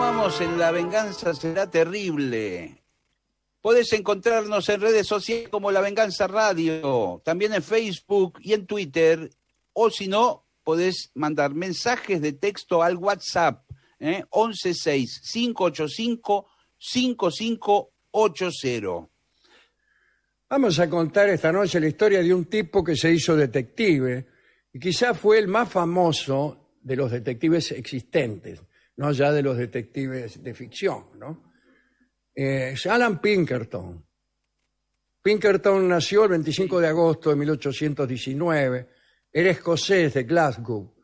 continuamos en La Venganza Será Terrible. Podés encontrarnos en redes sociales como La Venganza Radio, también en Facebook y en Twitter, o si no, podés mandar mensajes de texto al WhatsApp, 116-585-5580. Vamos a contar esta noche la historia de un tipo que se hizo detective y quizás fue el más famoso de los detectives existentes, no ya de los detectives de ficción, ¿no? Es Alan Pinkerton. Pinkerton nació el 25 de agosto de 1819, era escocés de Glasgow.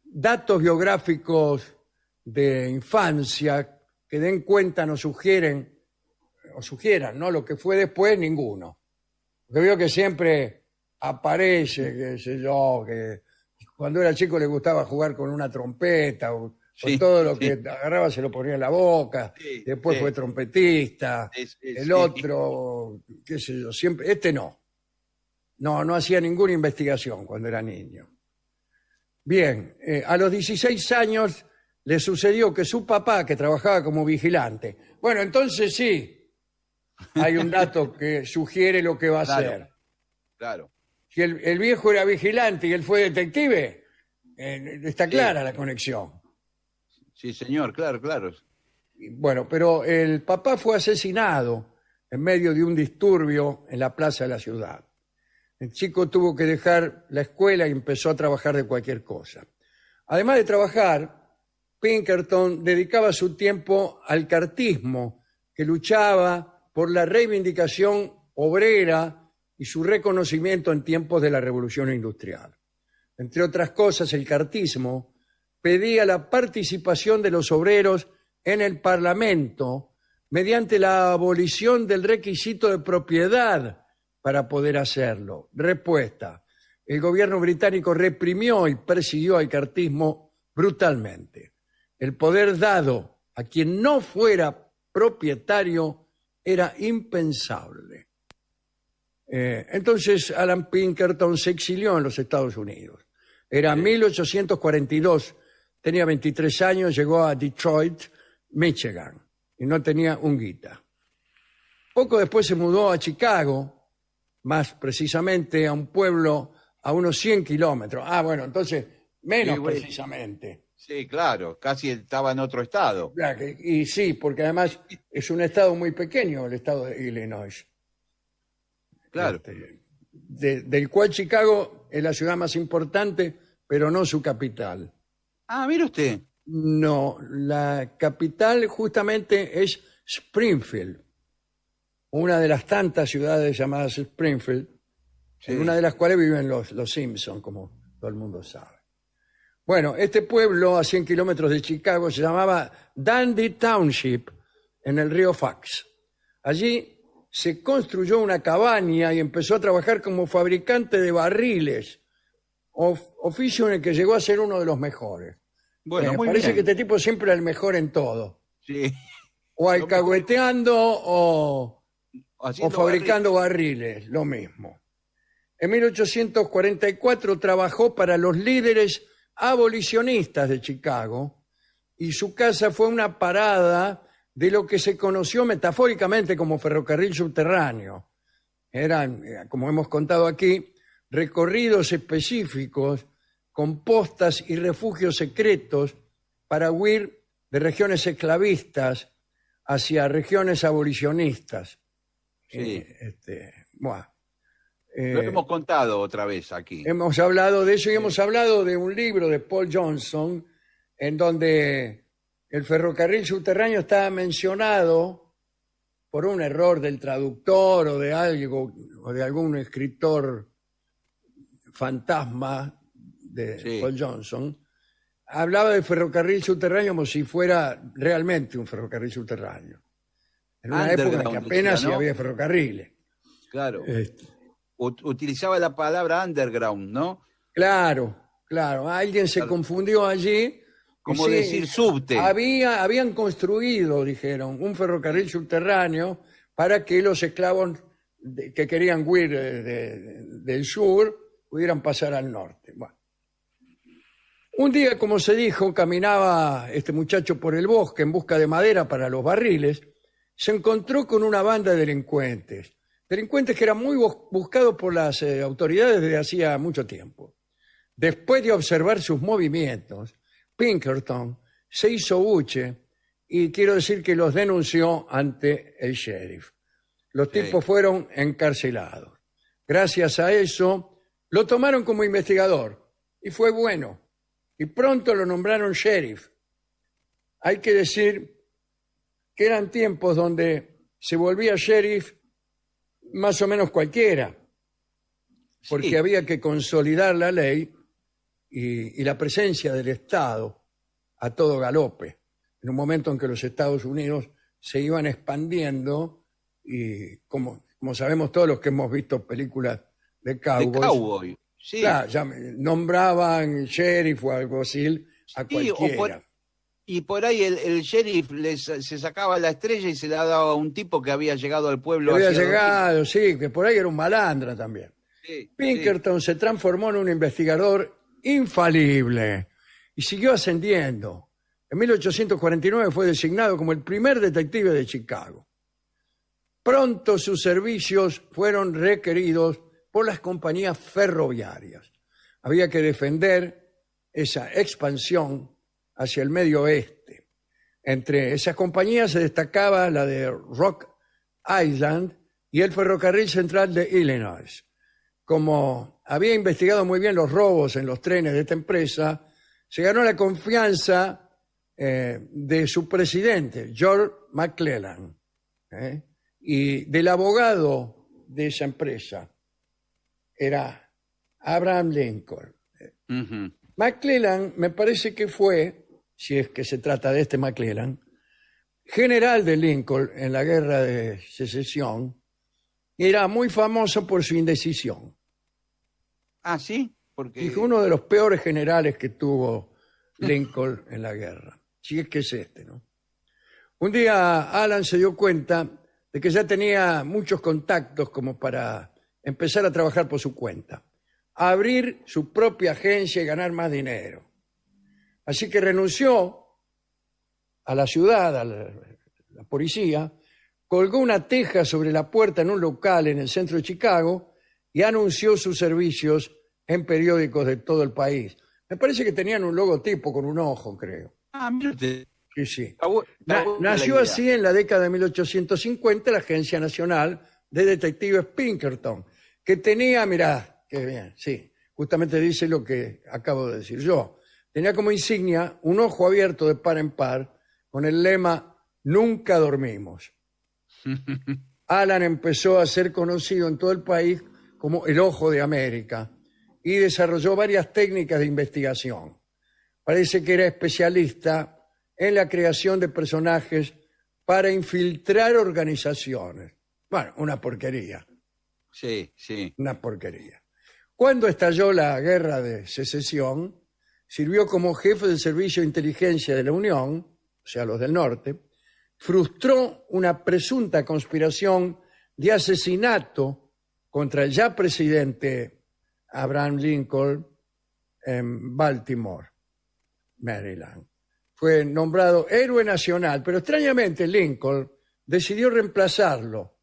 Datos biográficos de infancia que den cuenta nos sugieran, ¿no? Lo que fue después, ninguno. Porque veo que siempre aparece, qué sé yo, que cuando era chico le gustaba jugar con una trompeta o con todo lo que agarraba se lo ponía en la boca, después fue trompetista, el otro, qué sé yo, siempre, no hacía ninguna investigación cuando era niño. Bien, a los 16 años le sucedió que su papá, que trabajaba como vigilante, bueno, entonces sí, hay un dato que sugiere lo que va a ser. Claro. Si el viejo era vigilante y él fue detective, está clara la conexión. Sí, señor, claro. Bueno, pero el papá fue asesinado en medio de un disturbio en la plaza de la ciudad. El chico tuvo que dejar la escuela y empezó a trabajar de cualquier cosa. Además de trabajar, Pinkerton dedicaba su tiempo al cartismo, que luchaba por la reivindicación obrera y su reconocimiento en tiempos de la Revolución Industrial. Entre otras cosas, el cartismo pedía la participación de los obreros en el Parlamento mediante la abolición del requisito de propiedad para poder hacerlo. Respuesta: el gobierno británico reprimió y persiguió al cartismo brutalmente. El poder dado a quien no fuera propietario era impensable. Entonces Alan Pinkerton se exilió en los Estados Unidos. Era 1842, tenía 23 años, llegó a Detroit, Michigan, y no tenía un guita. Poco después se mudó a Chicago, más precisamente a un pueblo a unos 100 kilómetros. Ah, bueno, entonces menos precisamente. Sí, claro, casi estaba en otro estado. Y sí, porque además es un estado muy pequeño, el estado de Illinois. Claro. Del cual Chicago es la ciudad más importante, pero no su capital. Ah, mire usted. No, la capital justamente es Springfield, una de las tantas ciudades llamadas Springfield, en una de las cuales viven los Simpson, como todo el mundo sabe. Bueno, este pueblo a 100 kilómetros de Chicago se llamaba Dundee Township, en el río Fox. Allí se construyó una cabaña y empezó a trabajar como fabricante de barriles, oficio en el que llegó a ser uno de los mejores. Bueno, muy parece bien. que este tipo siempre es el mejor en todo. Sí. O alcahueteando o fabricando barriles. barriles, lo mismo. En 1844 trabajó para los líderes abolicionistas de Chicago y su casa fue una parada de lo que se conoció metafóricamente como ferrocarril subterráneo. Eran, como hemos contado aquí, recorridos específicos con postas y refugios secretos para huir de regiones esclavistas hacia regiones abolicionistas. Sí. Lo hemos contado otra vez aquí. Hemos hablado de eso y hemos hablado de un libro de Paul Johnson en donde el ferrocarril subterráneo estaba mencionado por un error del traductor o de algún escritor fantasma de Paul Johnson. Hablaba de ferrocarril subterráneo como si fuera realmente un ferrocarril subterráneo. En una época en que apenas si había ferrocarriles. Claro. Utilizaba la palabra underground, ¿no? Claro. Alguien se confundió allí. Como decir subte. Habían construido, dijeron, un ferrocarril subterráneo para que los esclavos que querían huir del sur pudieran pasar al norte. Bueno. Un día, como se dijo, caminaba este muchacho por el bosque en busca de madera para los barriles. Se encontró con una banda de delincuentes. Delincuentes que eran muy buscados por las autoridades desde hacía mucho tiempo. Después de observar sus movimientos, Pinkerton se hizo buche y quiero decir que los denunció ante el sheriff. Los tipos fueron encarcelados. Gracias a eso, lo tomaron como investigador y fue bueno. Y pronto lo nombraron sheriff. Hay que decir que eran tiempos donde se volvía sheriff más o menos cualquiera, porque había que consolidar la ley y la presencia del Estado a todo galope, en un momento en que los Estados Unidos se iban expandiendo y como sabemos todos los que hemos visto películas de cowboys, De cowboy. Sí. claro, ya nombraban sheriff o algo así a cualquiera. Y por ahí el sheriff se sacaba la estrella y se la daba a un tipo que había llegado al pueblo. Había llegado, sí, que por ahí era un malandra también. Sí, Pinkerton se transformó en un investigador infalible y siguió ascendiendo. En 1849 fue designado como el primer detective de Chicago. Pronto sus servicios fueron requeridos por las compañías ferroviarias. Había que defender esa expansión hacia el medio oeste. Entre esas compañías se destacaba la de Rock Island y el Ferrocarril Central de Illinois. Como había investigado muy bien los robos en los trenes de esta empresa, se ganó la confianza de su presidente, George McClellan, y del abogado de esa empresa, era Abraham Lincoln. McClellan me parece que fue, si es que se trata de este McClellan, general de Lincoln en la Guerra de Secesión, era muy famoso por su indecisión. Ah, ¿sí? Porque... Dijo, uno de los peores generales que tuvo Lincoln en la guerra. Si es que es este, ¿no? Un día Alan se dio cuenta de que ya tenía muchos contactos como para empezar a trabajar por su cuenta, a abrir su propia agencia y ganar más dinero. Así que renunció a la ciudad, a la policía, colgó una teja sobre la puerta en un local en el centro de Chicago y anunció sus servicios en periódicos de todo el país. Me parece que tenían un logotipo con un ojo, creo. Ah, mire usted. Sí, sí. Está buena Nació la idea. así en la década de 1850 la Agencia Nacional de Detectives Pinkerton, que tenía, mirá, qué bien, sí, justamente dice lo que acabo de decir yo. Tenía como insignia un ojo abierto de par en par con el lema "Nunca dormimos". Alan empezó a ser conocido en todo el país como el Ojo de América y desarrolló varias técnicas de investigación. Parece que era especialista en la creación de personajes para infiltrar organizaciones. Bueno, una porquería. Sí, sí. Una porquería. Cuando estalló la Guerra de Secesión, sirvió como jefe del Servicio de Inteligencia de la Unión, o sea, los del norte, frustró una presunta conspiración de asesinato contra el ya presidente Abraham Lincoln en Baltimore, Maryland. Fue nombrado héroe nacional, pero extrañamente Lincoln decidió reemplazarlo,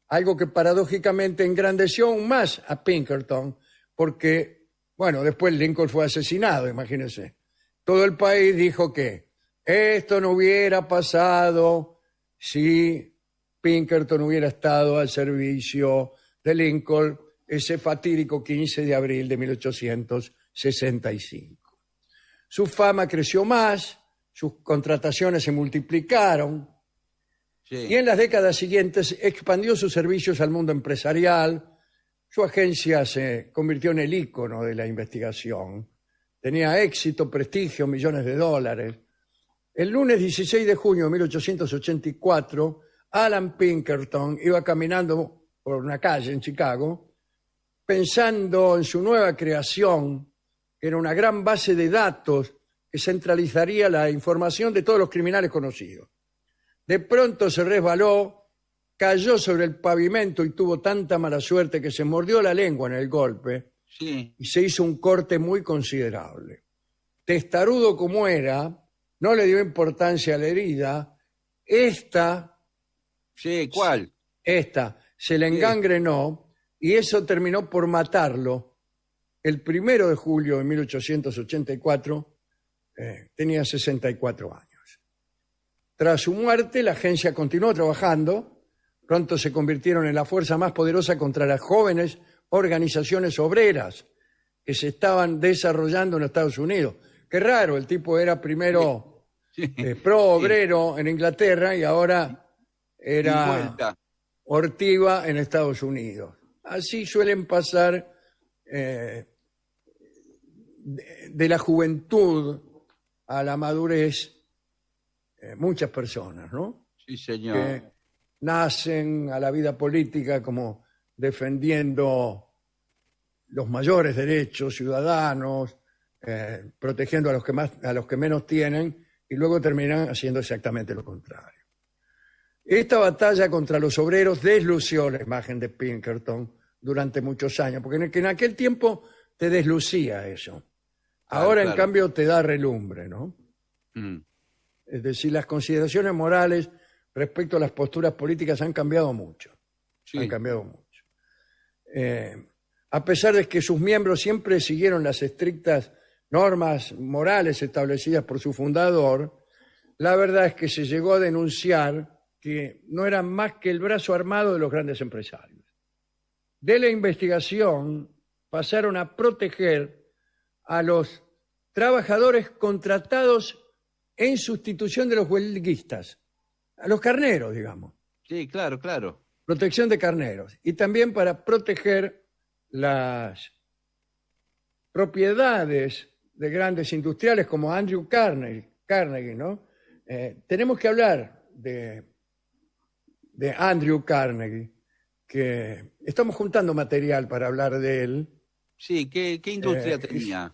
algo que paradójicamente engrandeció aún más a Pinkerton, porque, bueno, después Lincoln fue asesinado, imagínense. Todo el país dijo que esto no hubiera pasado si Pinkerton hubiera estado al servicio de Lincoln ese fatídico 15 de abril de 1865. Su fama creció más, sus contrataciones se multiplicaron, y en las décadas siguientes expandió sus servicios al mundo empresarial. Su agencia se convirtió en el ícono de la investigación. Tenía éxito, prestigio, millones de dólares. El lunes 16 de junio de 1884, Alan Pinkerton iba caminando por una calle en Chicago, pensando en su nueva creación, que era una gran base de datos que centralizaría la información de todos los criminales conocidos. De pronto se resbaló, cayó sobre el pavimento y tuvo tanta mala suerte que se mordió la lengua en el golpe y se hizo un corte muy considerable. testarudo como era, no le dio importancia a la herida. Esta Sí, ¿cuál? se le engangrenó y eso terminó por matarlo. El 1 de julio de 1884 tenía 64 años. Tras su muerte, la agencia continuó trabajando. Pronto se convirtieron en la fuerza más poderosa contra las jóvenes organizaciones obreras que se estaban desarrollando en Estados Unidos. Qué raro, el tipo era primero pro obrero en Inglaterra y ahora era ortiva en Estados Unidos. Así suelen pasar de la juventud a la madurez muchas personas, ¿no? Sí, señor. Que nacen a la vida política como defendiendo los mayores derechos ciudadanos, protegiendo a los que menos tienen, y luego terminan haciendo exactamente lo contrario. Esta batalla contra los obreros deslució la imagen de Pinkerton durante muchos años, porque en aquel tiempo te deslucía eso. Ahora, en cambio, te da relumbre, ¿no? Es decir, las consideraciones morales respecto a las posturas políticas han cambiado mucho. Sí. Han cambiado mucho. A pesar de que sus miembros siempre siguieron las estrictas normas morales establecidas por su fundador, la verdad es que se llegó a denunciar que no eran más que el brazo armado de los grandes empresarios. De la investigación pasaron a proteger a los trabajadores contratados en sustitución de los huelguistas, a los carneros, digamos. Sí, claro, claro. Protección de carneros. Y también para proteger las propiedades de grandes industriales como Andrew Carnegie, ¿no? Tenemos que hablar de Andrew Carnegie, que estamos juntando material para hablar de él. Sí, ¿qué industria tenía?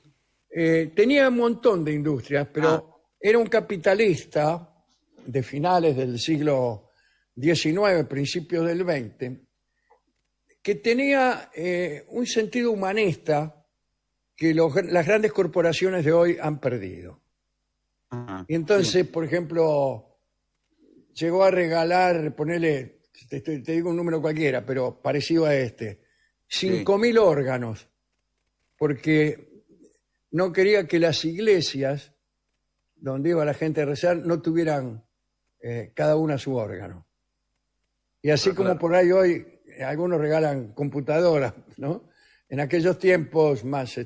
Tenía un montón de industrias, pero era un capitalista de finales del siglo XIX, principios del XX, que tenía un sentido humanista que las grandes corporaciones de hoy han perdido. Y entonces, por ejemplo, llegó a regalar, ponele, te digo un número cualquiera, pero parecido a este, 5.000 órganos, porque no quería que las iglesias donde iba la gente a rezar no tuvieran cada una su órgano. Y así como por ahí hoy algunos regalan computadoras, ¿no? En aquellos tiempos más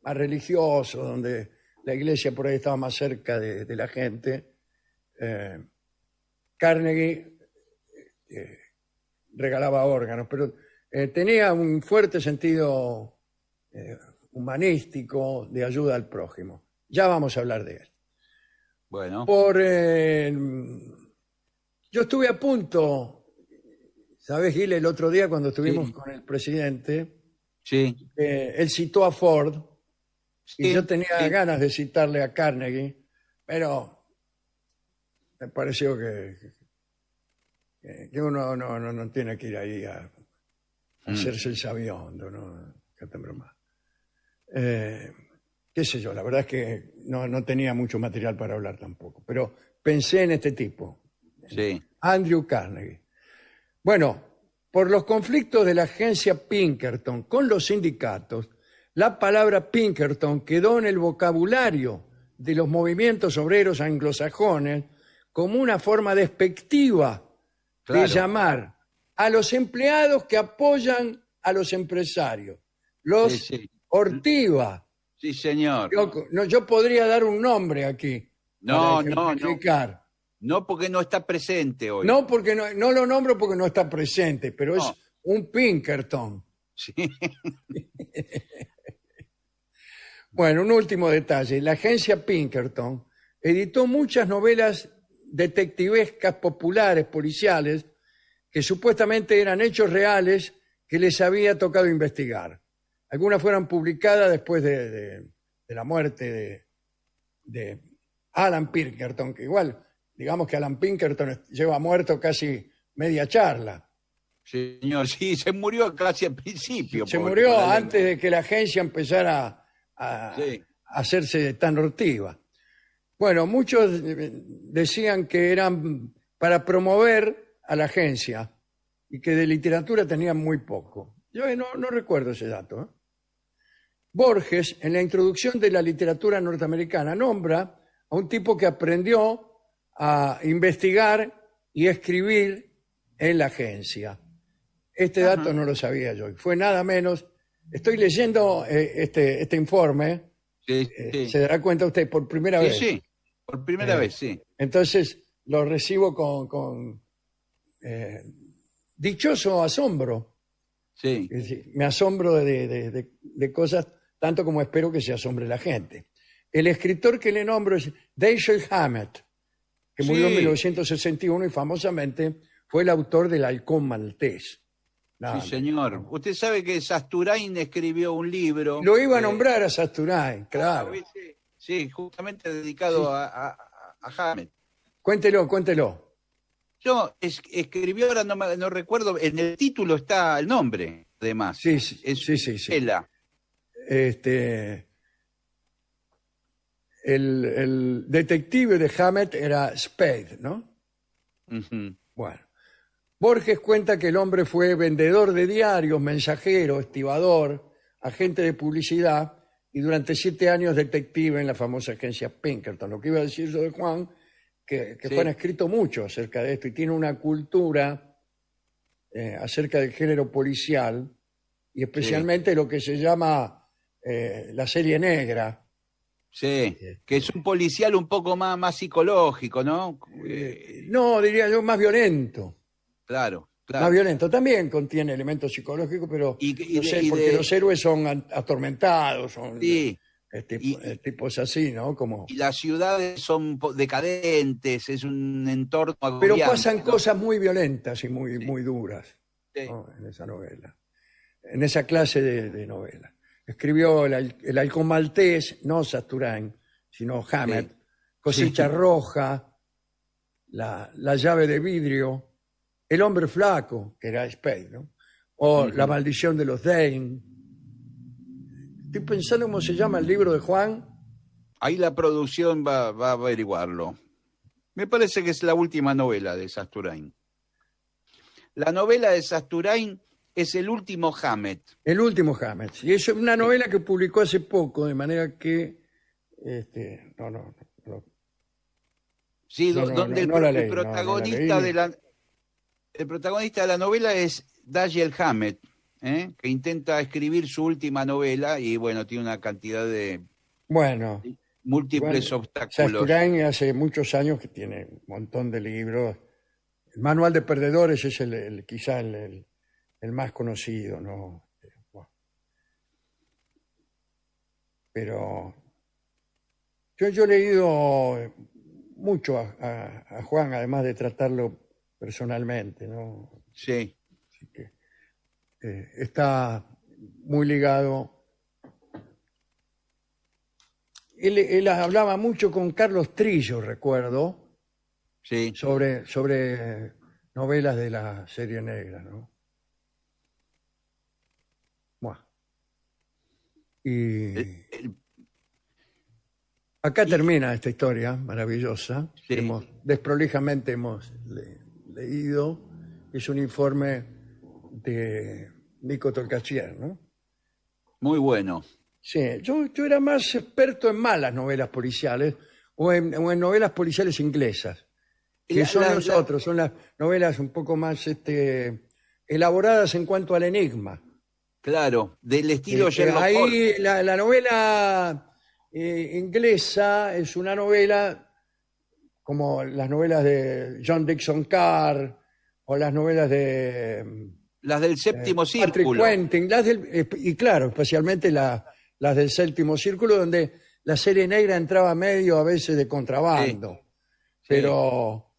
religiosos, donde la iglesia por ahí estaba más cerca de la gente, Carnegie regalaba órganos, pero tenía un fuerte sentido humanístico de ayuda al prójimo. Ya vamos a hablar de él. Bueno. Yo estuve a punto, ¿sabes, Gil? El otro día cuando estuvimos con el presidente, él citó a Ford, y yo tenía ganas de citarle a Carnegie, pero me pareció que uno no tiene que ir ahí a hacerse el sabiondo, ¿no? Qué sé yo, la verdad es que no tenía mucho material para hablar tampoco, pero pensé en este tipo, Andrew Carnegie. Bueno, por los conflictos de la agencia Pinkerton con los sindicatos, la palabra Pinkerton quedó en el vocabulario de los movimientos obreros anglosajones como una forma despectiva de llamar a los empleados que apoyan a los empresarios, los ortiva. Sí, señor. Yo podría dar un nombre aquí. No. No, porque no está presente hoy. No, porque no lo nombro porque no está presente, pero es un Pinkerton. Sí. Bueno, un último detalle. La agencia Pinkerton editó muchas novelas detectivescas populares, policiales, que supuestamente eran hechos reales que les había tocado investigar. Algunas fueron publicadas después de la muerte de Alan Pinkerton, que igual, digamos que Alan Pinkerton lleva muerto casi media charla. Señor, sí, se murió casi al principio. Se murió antes de que la agencia empezara a hacerse tan hortiva. Bueno, muchos decían que eran para promover a la agencia y que de literatura tenían muy poco. Yo no recuerdo ese dato, ¿eh? Borges, en la introducción de la literatura norteamericana, nombra a un tipo que aprendió a investigar y escribir en la agencia. Este dato no lo sabía yo. Fue nada menos. Estoy leyendo este informe. Sí, sí. Se dará cuenta usted por primera vez. Sí, por primera vez, sí. Entonces lo recibo con dichoso asombro. Sí. Es decir, me asombro de cosas tanto como espero que se asombre la gente. El escritor que le nombro es Dashiell Hammett, que murió en 1961 y famosamente fue el autor del Halcón Maltés. Sí, señor. Usted sabe que Sasturain escribió un libro. Lo iba a nombrar a Sasturain, claro. Sí, justamente dedicado a Hammett. Cuéntelo. Yo escribió, ahora no recuerdo, en el título está el nombre, además. Sí. Ella. El detective de Hammett era Spade, ¿no? Uh-huh. Bueno. Borges cuenta que el hombre fue vendedor de diarios, mensajero, estibador, agente de publicidad y durante 7 años detective en la famosa agencia Pinkerton. Lo que iba a decir yo de Juan, que Juan ha escrito mucho acerca de esto y tiene una cultura acerca del género policial y especialmente lo que se llama la serie negra. Sí, que es un policial un poco más psicológico, ¿no? No, diría yo más violento. Claro. Más violento. También contiene elementos psicológicos, pero porque los héroes son atormentados, son tipos así, ¿no? Y las ciudades son decadentes, es un entorno pero agobiante, pasan ¿no? cosas muy violentas y muy duras, ¿no? En esa novela, en esa clase de novela. Escribió el Halcón Maltés, no Sasturain, sino Hammett, Cosecha Roja, la llave de vidrio, El hombre flaco, que era Spade, ¿no? O La maldición de los Dane. Estoy pensando cómo se llama el libro de Juan. Ahí la producción va a averiguarlo. Me parece que es la última novela de Sasturain. La novela de Sasturain es El último Hammett. El último Hammett. Y es una novela que publicó hace poco, de manera que... Sí, donde el protagonista de la novela es Dashiell Hammett, que intenta escribir su última novela y, bueno, tiene una cantidad de múltiples obstáculos. Sasturain hace muchos años que tiene un montón de libros. El Manual de Perdedores es quizá el más conocido, ¿no? Pero yo he leído mucho a Juan, además de tratarlo personalmente, ¿no? Sí. Así que está muy ligado. Él hablaba mucho con Carlos Trillo, recuerdo, Sí. sobre novelas de la serie negra, ¿no? Buah. Y acá termina esta historia maravillosa. Sí. Desprolijamente hemos leído. Es un informe de Nico Tolkachier, ¿no? Muy bueno. Sí, yo era más experto en malas novelas policiales o en novelas policiales inglesas, que son son las novelas un poco más elaboradas en cuanto al enigma. Claro, del estilo Sherlock ahí Holmes. la novela inglesa es una novela como las novelas de John Dixon Carr o las novelas de Las del Séptimo Patrick Círculo. Quentin, y claro, especialmente las del Séptimo Círculo, donde la serie negra entraba medio a veces de contrabando. Sí. Pero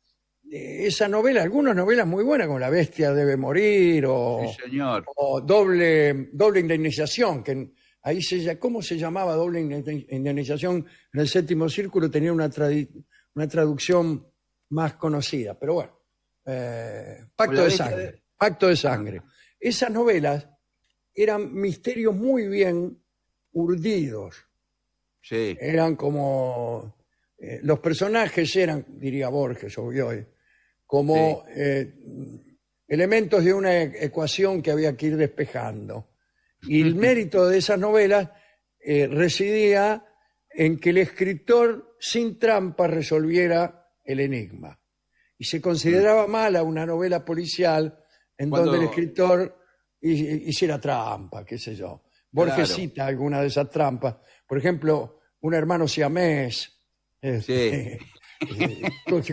esa novela, algunas novelas muy buenas, como La bestia debe morir o, Sí, señor. o doble indemnización, que ahí ¿cómo se llamaba doble indemnización? En el Séptimo Círculo tenía una traducción más conocida, pero bueno, Pacto de Sangre. Pacto de Sangre. Esas novelas eran misterios muy bien urdidos. Sí, Eran como... los personajes eran, diría Borges o Bioy, como elementos de una ecuación que había que ir despejando. Y el mérito de esas novelas residía en que el escritor sin trampa resolviera el enigma. Y se consideraba mala una novela policial en donde el cuando, escritor hiciera trampa, qué sé yo. Borges claro, cita alguna de esas trampas. Por ejemplo, un hermano siamés, sí,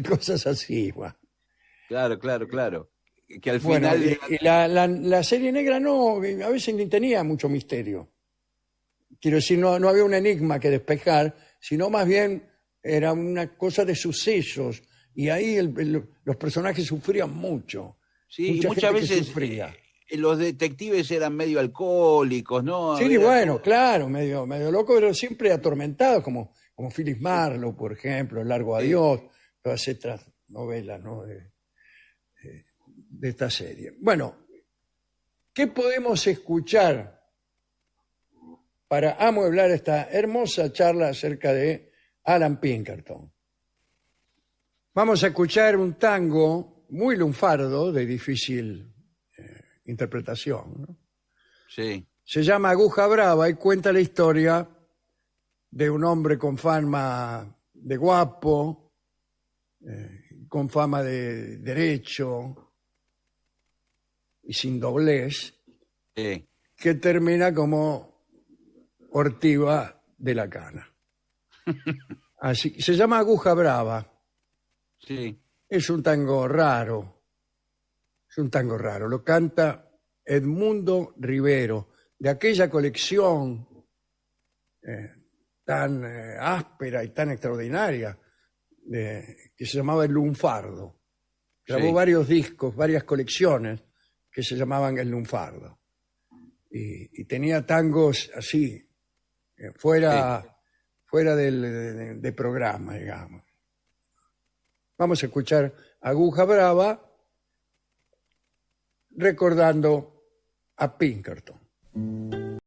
cosas así. Bueno, claro, claro, claro. Que al bueno final, y la serie negra no, a veces ni tenía mucho misterio. Quiero decir, no había un enigma que despejar, sino más bien era una cosa de sucesos. Y ahí los personajes sufrían mucho. sí, y Mucha muchas gente que veces sufría. los detectives eran medio alcohólicos, ¿no? Sí, Era bueno, todo, claro, medio loco, pero siempre atormentado, como Phyllis Marlowe, por ejemplo, El Largo sí. Adiós, todas estas novelas, ¿no? De esta serie. Bueno, ¿qué podemos escuchar para amueblar esta hermosa charla acerca de Alan Pinkerton? Vamos a escuchar un tango muy lunfardo, de difícil interpretación, ¿no? Sí, Se llama Aguja Brava y cuenta la historia de un hombre con fama de guapo, con fama de derecho y sin doblez, sí, que termina como ortiva de la cana. Así, se llama Aguja Brava. sí, Es un tango raro. Es un tango raro. Lo canta Edmundo Rivero, de aquella colección tan áspera y tan extraordinaria que se llamaba El Lunfardo. Grabó sí, varios discos, varias colecciones que se llamaban El Lunfardo. Y tenía tangos así, sí. fuera de programa, digamos. Vamos a escuchar Aguja Brava recordando a Pinkerton.